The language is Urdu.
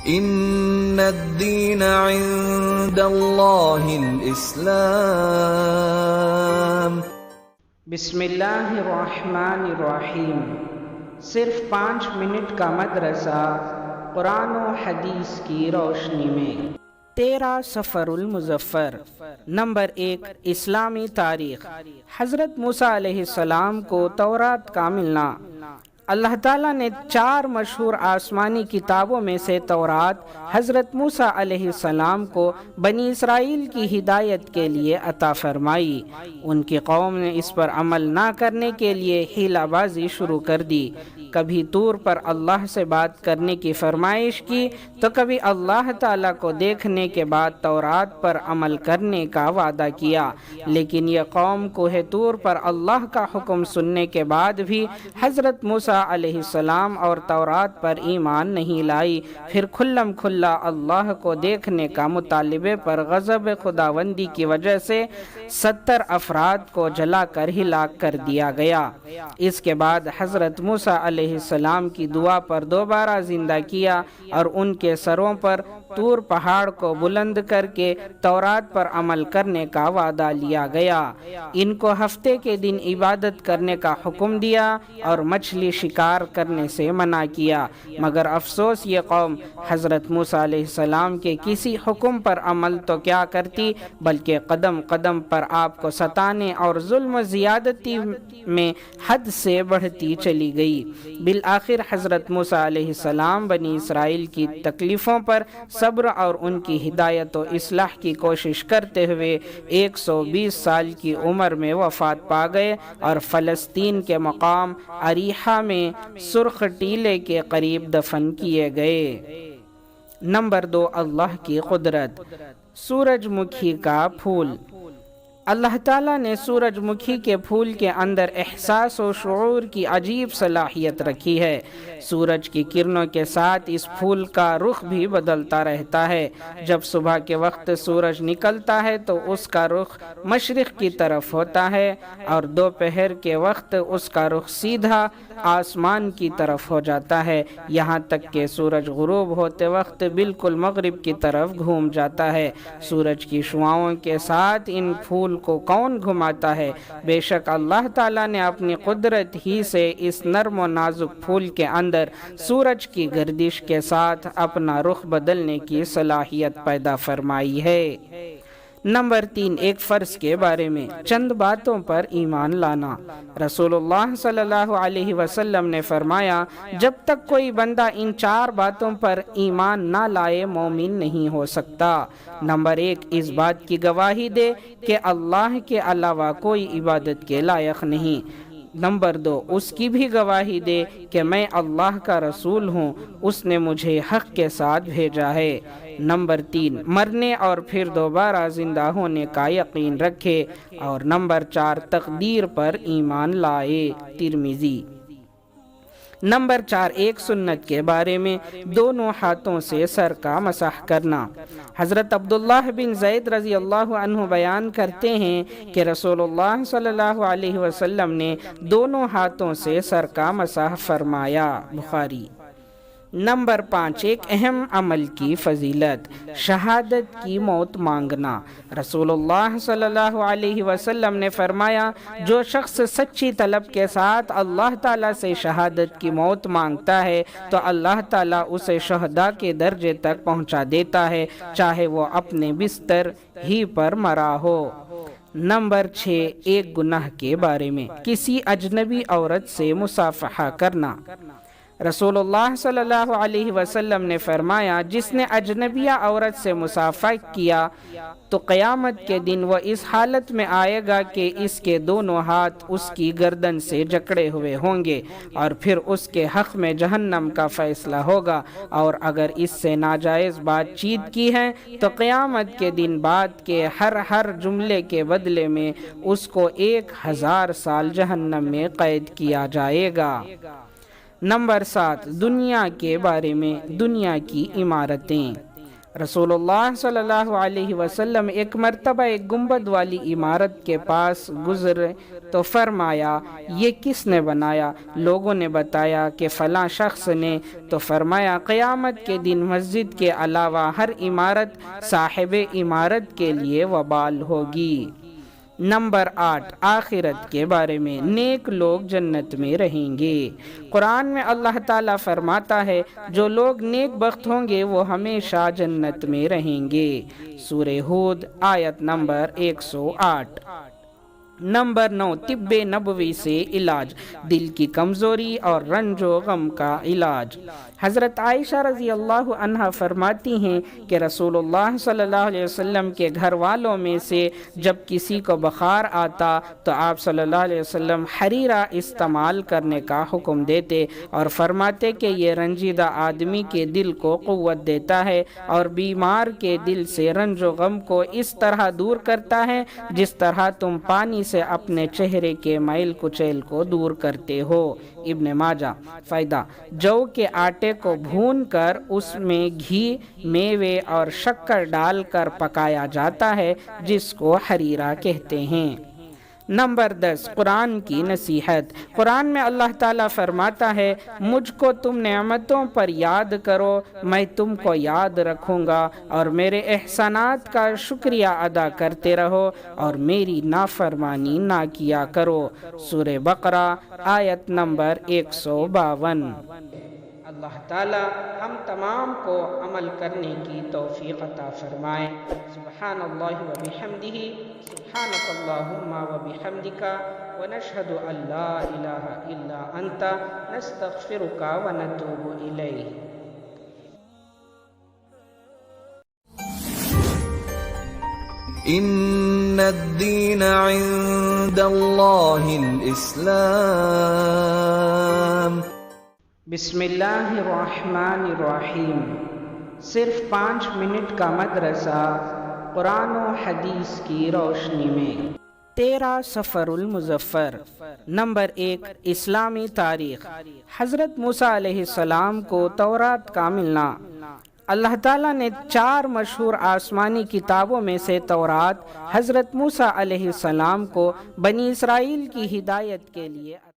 ان الدین عند اللہ الاسلام۔ بسم اللہ الرحمن الرحیم۔ صرف 5 منٹ کا مدرسہ قرآن و حدیث کی روشنی میں۔ 13 صفر المظفر۔ نمبر 1، اسلامی تاریخ۔ حضرت موسیٰ علیہ السلام کو تورات کا ملنا۔ اللہ تعالیٰ نے 4 مشہور آسمانی کتابوں میں سے تورات حضرت موسیٰ علیہ السلام کو بنی اسرائیل کی ہدایت کے لیے عطا فرمائی۔ ان کی قوم نے اس پر عمل نہ کرنے کے لیے حیلہ بازی شروع کر دی۔ کبھی طور پر اللہ سے بات کرنے کی فرمائش کی تو کبھی اللہ تعالیٰ کو دیکھنے کے بعد تورات پر عمل کرنے کا وعدہ کیا، لیکن یہ قوم کوہ طور پر اللہ کا حکم سننے کے بعد بھی حضرت موسیٰ علیہ السلام اور تورات پر ایمان نہیں لائی۔ پھر کھلم کھلا اللہ کو دیکھنے کا مطالبے پر غضب خداوندی کی وجہ سے 70 افراد کو جلا کر ہلاک کر دیا گیا۔ اس کے بعد حضرت موسیٰ علیہ السلام کی دعا پر دوبارہ زندہ کیا اور ان کے سروں پر طور پہاڑ کو بلند کر کے تورات پر عمل کرنے کا وعدہ لیا گیا۔ ان کو ہفتے کے دن عبادت کرنے کا حکم دیا اور مچھلی شکار کرنے سے منع کیا، مگر افسوس یہ قوم حضرت موسیٰ علیہ السلام کے کسی حکم پر عمل تو کیا کرتی بلکہ قدم قدم پر آپ کو ستانے اور ظلم و زیادتی میں حد سے بڑھتی چلی گئی۔ بالآخر حضرت موسیٰ علیہ السلام بنی اسرائیل کی تکلیفوں پر صبر اور ان کی ہدایت و اصلاح کی کوشش کرتے ہوئے 120 سال کی عمر میں وفات پا گئے اور فلسطین کے مقام اریحہ میں سرخ ٹیلے کے قریب دفن کیے گئے۔ نمبر 2، اللہ کی قدرت۔ سورج مکھی کا پھول۔ اللہ تعالیٰ نے سورج مکھی کے پھول کے اندر احساس و شعور کی عجیب صلاحیت رکھی ہے۔ سورج کی کرنوں کے ساتھ اس پھول کا رخ بھی بدلتا رہتا ہے۔ جب صبح کے وقت سورج نکلتا ہے تو اس کا رخ مشرق کی طرف ہوتا ہے اور دوپہر کے وقت اس کا رخ سیدھا آسمان کی طرف ہو جاتا ہے، یہاں تک کہ سورج غروب ہوتے وقت بالکل مغرب کی طرف گھوم جاتا ہے۔ سورج کی شعاؤں کے ساتھ ان پھول کو کون گھماتا ہے؟ بے شک اللہ تعالیٰ نے اپنی قدرت ہی سے اس نرم و نازک پھول کے اندر سورج کی گردش کے ساتھ اپنا رخ بدلنے کی صلاحیت پیدا فرمائی ہے۔ نمبر 3، ایک فرض کے بارے میں چند باتوں پر ایمان لانا۔ رسول اللہ صلی اللہ علیہ وسلم نے فرمایا، جب تک کوئی بندہ ان 4 باتوں پر ایمان نہ لائے مومن نہیں ہو سکتا۔ نمبر 1، اس بات کی گواہی دے کہ اللہ کے علاوہ کوئی عبادت کے لائق نہیں۔ نمبر 2، اس کی بھی گواہی دے کہ میں اللہ کا رسول ہوں، اس نے مجھے حق کے ساتھ بھیجا ہے۔ نمبر 3، مرنے اور پھر دوبارہ زندہ ہونے کا یقین رکھے۔ اور نمبر 4، تقدیر پر ایمان لائے۔ ترمذی۔ نمبر 4، ایک سنت کے بارے میں دونوں ہاتھوں سے سر کا مسح کرنا۔ حضرت عبداللہ بن زید رضی اللہ عنہ بیان کرتے ہیں کہ رسول اللہ صلی اللہ علیہ وسلم نے دونوں ہاتھوں سے سر کا مسح فرمایا۔ بخاری۔ نمبر 5، ایک اہم عمل کی فضیلت، شہادت کی موت مانگنا۔ رسول اللہ صلی اللہ علیہ وسلم نے فرمایا، جو شخص سچی طلب کے ساتھ اللہ تعالیٰ سے شہادت کی موت مانگتا ہے تو اللہ تعالیٰ اسے شہداء کے درجے تک پہنچا دیتا ہے، چاہے وہ اپنے بستر ہی پر مرا ہو۔ نمبر 6، ایک گناہ کے بارے میں کسی اجنبی عورت سے مصافحہ کرنا۔ رسول اللہ صلی اللہ علیہ وسلم نے فرمایا، جس نے اجنبیہ عورت سے مصافحہ کیا تو قیامت کے دن وہ اس حالت میں آئے گا کہ اس کے دونوں ہاتھ اس کی گردن سے جکڑے ہوئے ہوں گے اور پھر اس کے حق میں جہنم کا فیصلہ ہوگا، اور اگر اس سے ناجائز بات چیت کی ہے تو قیامت کے دن بات کے ہر جملے کے بدلے میں اس کو 1000 سال جہنم میں قید کیا جائے گا۔ نمبر 7، دنیا کے بارے میں دنیا کی عمارتیں۔ رسول اللہ صلی اللہ علیہ وسلم ایک مرتبہ ایک گنبد والی عمارت کے پاس گزرے تو فرمایا یہ کس نے بنایا؟ لوگوں نے بتایا کہ فلاں شخص نے۔ تو فرمایا قیامت کے دن مسجد کے علاوہ ہر عمارت صاحب عمارت کے لیے وبال ہوگی۔ نمبر 8، آخرت کے بارے میں۔ نیک لوگ جنت میں رہیں گے۔ قرآن میں اللہ تعالیٰ فرماتا ہے جو لوگ نیک بخت ہوں گے وہ ہمیشہ جنت میں رہیں گے۔ سورہ ہود آیت نمبر 108۔ نمبر 9، طب نبوی سے علاج، دل کی کمزوری اور رنج و غم کا علاج۔ حضرت عائشہ رضی اللہ عنہا فرماتی ہیں کہ رسول اللہ صلی اللہ علیہ وسلم کے گھر والوں میں سے جب کسی کو بخار آتا تو آپ صلی اللہ علیہ وسلم حریرہ استعمال کرنے کا حکم دیتے اور فرماتے کہ یہ رنجیدہ آدمی کے دل کو قوت دیتا ہے اور بیمار کے دل سے رنج و غم کو اس طرح دور کرتا ہے جس طرح تم پانی سے اپنے چہرے کے میل کچیل کو دور کرتے ہو۔ ابن ماجہ۔ فائدہ: جو کے آٹے کو بھون کر اس میں گھی، میوے اور شکر ڈال کر پکایا جاتا ہے جس کو حریرہ کہتے ہیں۔ نمبر 10، قرآن کی نصیحت۔ قرآن میں اللہ تعالیٰ فرماتا ہے مجھ کو تم نعمتوں پر یاد کرو، میں تم کو یاد رکھوں گا، اور میرے احسانات کا شکریہ ادا کرتے رہو اور میری نافرمانی نہ کیا کرو۔ سورہ بقرہ آیت نمبر 152۔ اللہ تعالی ہم تمام کو عمل کرنے کی توفیق عطا فرمائے۔ سبحان اللہ و بحمدہ، سبحانک اللہم و بحمدک، ونشہد ان لا الہ الا انت، نستغفرک و نتوب الیک۔ ان الدین عند اللہ الاسلام۔ بسم اللہ الرحمن الرحیم۔ صرف 5 منٹ کا مدرسہ قرآن و حدیث کی روشنی میں۔ 13 صفر المظفر۔ نمبر 1، اسلامی تاریخ۔ حضرت موسیٰ علیہ السلام کو تورات کا ملنا۔ اللہ تعالیٰ نے 4 مشہور آسمانی کتابوں میں سے تورات حضرت موسیٰ علیہ السلام کو بنی اسرائیل کی ہدایت کے لیے